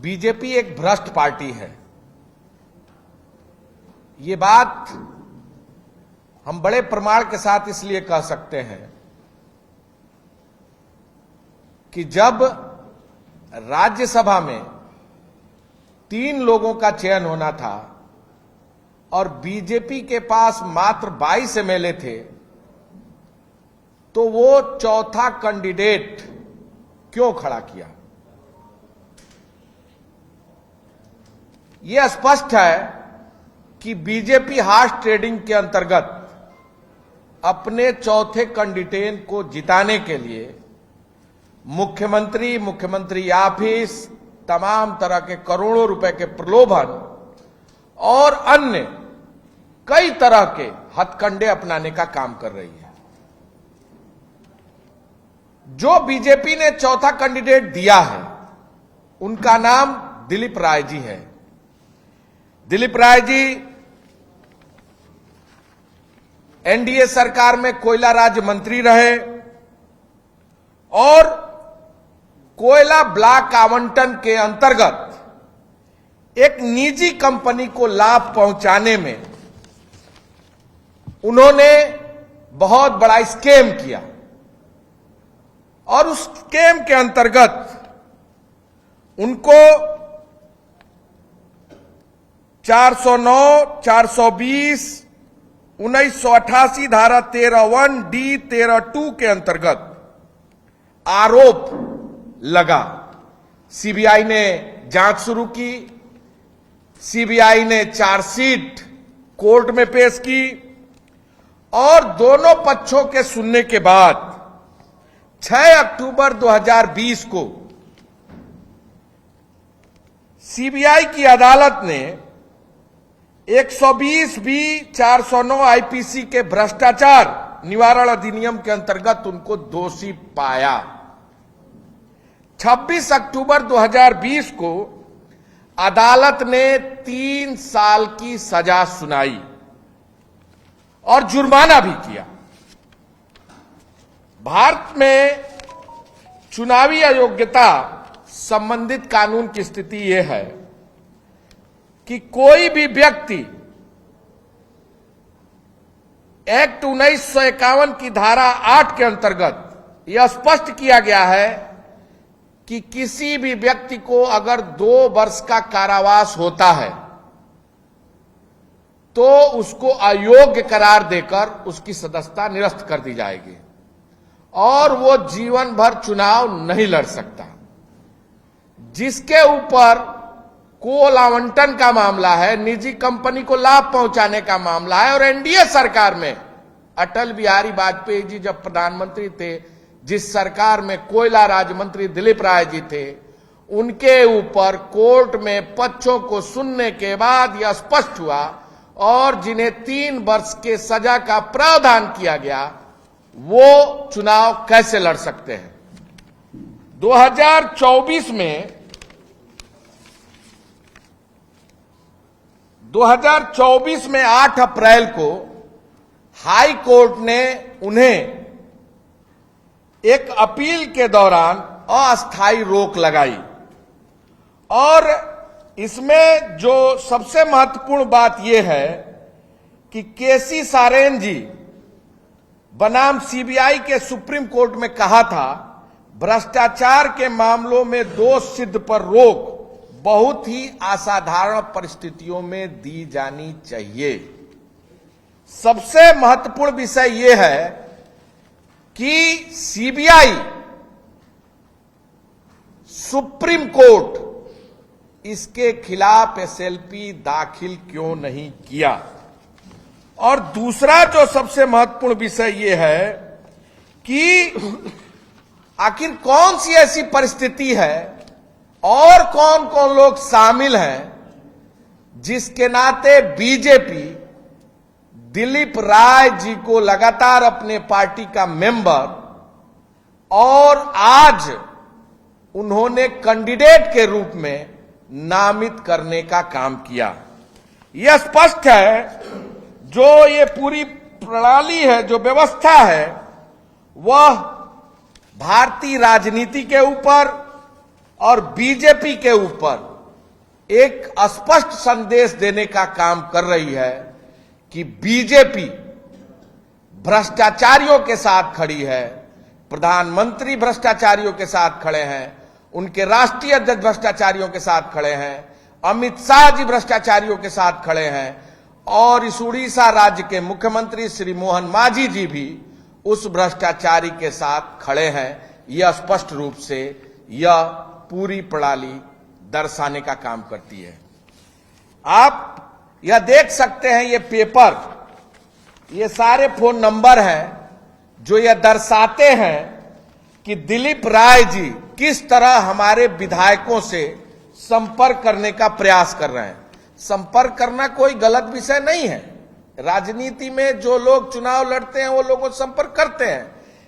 BJP एक भ्रष्ट party है। ये बात हम बड़े प्रमाण के साथ इसलिए कह सकते हैं कि जब राज्यसभा में 3 लोगों का चयन होना था और बीजेपी के पास मात्र 22 एमएलए थे, तो वो चौथा कैंडिडेट क्यों खड़ा किया? यह स्पष्ट है कि बीजेपी हार्स ट्रेडिंग के अंतर्गत अपने चौथे कैंडिडेट को जिताने के लिए मुख्यमंत्री ऑफिस, तमाम तरह के करोड़ों रुपए के प्रलोभन और अन्य कई तरह के हथकंडे अपनाने का काम कर रही है। जो बीजेपी ने चौथा कैंडिडेट दिया है, उनका नाम दिलीप राय जी है। दिलीप राय जी एनडीए सरकार में कोयला राज्य मंत्री रहे और कोयला ब्लॉक आवंटन के अंतर्गत एक निजी कंपनी को लाभ पहुंचाने में उन्होंने बहुत बड़ा स्कैम किया और उस स्कैम के अंतर्गत उनको 409, 420, 1988 धारा 13(1)D, 13(2) के अंतर्गत आरोप लगा। सीबीआई ने जांच शुरू की। सीबीआई ने चार्जशीट कोर्ट में पेश की और दोनों पक्षों के सुनने के बाद 6 अक्टूबर 2020 को सीबीआई की अदालत ने 120(b), 409 आईपीसी के भ्रष्टाचार निवारण अधिनियम के अंतर्गत उनको दोषी पाया। 26 अक्टूबर 2020 को अदालत ने 3 साल की सजा सुनाई और जुर्माना भी किया। भारत में चुनावी अयोग्यता संबंधित कानून की स्थिति यह है कि कोई भी व्यक्ति एक्ट 1951 की धारा 8 के अंतर्गत यह स्पष्ट किया गया है कि किसी भी व्यक्ति को अगर 2 वर्ष का कारावास होता है तो उसको अयोग्य करार देकर उसकी सदस्यता निरस्त कर दी जाएगी और वो जीवन भर चुनाव नहीं लड़ सकता। जिसके ऊपर कोल आवंटन का मामला है, निजी कंपनी को लाभ पहुंचाने का मामला है और एनडीए सरकार में अटल बिहारी वाजपेयी जी जब प्रधानमंत्री थे, जिस सरकार में कोयला राज्य मंत्री दिलीप राय जी थे, उनके ऊपर कोर्ट में पक्षों को सुनने के बाद यह स्पष्ट हुआ और जिन्हें 3 वर्ष के सजा का प्रावधान किया गया वो चुनाव कैसे लड़ सकते हैं। 2024 में 8 अप्रैल को हाई कोर्ट ने उन्हें एक अपील के दौरान अस्थायी रोक लगाई और इसमें जो सबसे महत्वपूर्ण बात यह है कि केसी सारेन जी बनाम सीबीआई के सुप्रीम कोर्ट में कहा था, भ्रष्टाचार के मामलों में दोष सिद्ध पर रोक बहुत ही असाधारण परिस्थितियों में दी जानी चाहिए। सबसे महत्वपूर्ण विषय यह है कि सीबीआई, सुप्रीम कोर्ट इसके खिलाफ एसएलपी दाखिल क्यों नहीं किया। और दूसरा जो सबसे महत्वपूर्ण विषय यह है कि आखिर कौन सी ऐसी परिस्थिति है और कौन कौन लोग शामिल हैं जिसके नाते बीजेपी दिलीप राय जी को लगातार अपने पार्टी का मेंबर और आज उन्होंने कैंडिडेट के रूप में नामित करने का काम किया। यह स्पष्ट है जो ये पूरी प्रणाली है, जो व्यवस्था है, वह भारतीय राजनीति के ऊपर और बीजेपी के ऊपर एक स्पष्ट संदेश देने का काम कर रही है कि बीजेपी भ्रष्टाचारियों के साथ खड़ी है, प्रधानमंत्री भ्रष्टाचारियों के साथ खड़े हैं, उनके राष्ट्रीय अध्यक्ष भ्रष्टाचारियों के साथ खड़े हैं, अमित शाह जी भ्रष्टाचारियों के साथ खड़े हैं और इस उड़ीसा राज्य के मुख्यमंत्री श्री मोहन मांझी जी भी उस भ्रष्टाचारी के साथ खड़े हैं। यह स्पष्ट रूप से यह पूरी प्रणाली दर्शाने का काम करती है। आप यह देख सकते हैं, ये पेपर, ये सारे फोन नंबर हैं जो यह दर्शाते हैं कि दिलीप राय जी किस तरह हमारे विधायकों से संपर्क करने का प्रयास कर रहे हैं। संपर्क करना कोई गलत विषय नहीं है। राजनीति में जो लोग चुनाव लड़ते हैं वो लोगों से संपर्क करते हैं,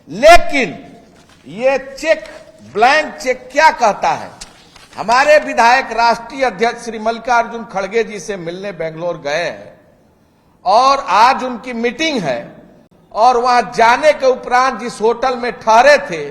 लेकिन ये चेक, ब्लैंक चेक क्या कहता है? हमारे विधायक राष्ट्रीय अध्यक्ष श्री मल्लिकार्जुन खड़गे जी से मिलने बेंगलोर गए हैं और आज उनकी मीटिंग है और वहां जाने के उपरांत जिस होटल में ठहरे थे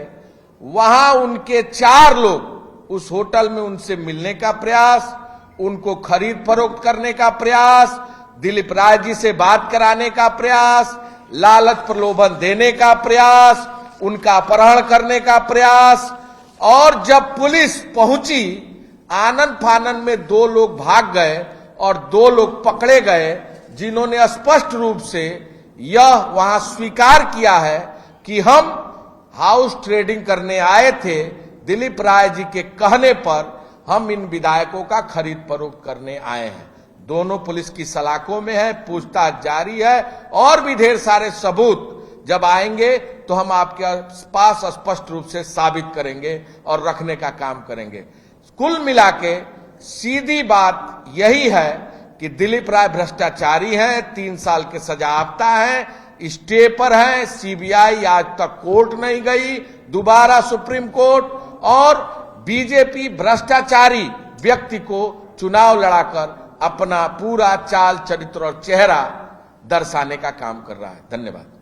वहां उनके 4 लोग उस होटल में उनसे मिलने का प्रयास, उनको खरीद फरोख्त करने का प्रयास, दिलीप राय जी से बात कराने का प्रयास, लालच प्रलोभन देने का प्रयास, उनका अपहरण करने का प्रयास। और जब पुलिस पहुंची, आनन फानन में 2 लोग भाग गए और 2 लोग पकड़े गए, जिन्होंने स्पष्ट रूप से यह वहां स्वीकार किया है कि हम हाउस ट्रेडिंग करने आए थे, दिलीप राय जी के कहने पर हम इन विधायकों का खरीद फरोख्त करने आए हैं। दोनों पुलिस की सलाखों में है, पूछताछ जारी है और भी ढेर सारे सबूत जब आएंगे तो हम आपके पास स्पष्ट रूप से साबित करेंगे और रखने का काम करेंगे। कुल मिला के सीधी बात यही है कि दिलीप राय भ्रष्टाचारी हैं, 3 साल के सजायाफ्ता हैं, स्टे पर हैं, सीबीआई आज तक कोर्ट नहीं गई, दोबारा सुप्रीम कोर्ट, और बीजेपी भ्रष्टाचारी व्यक्ति को चुनाव लड़ाकर अपना पूरा चाल चरित्र और चेहरा दर्शाने का काम कर रहा है। धन्यवाद।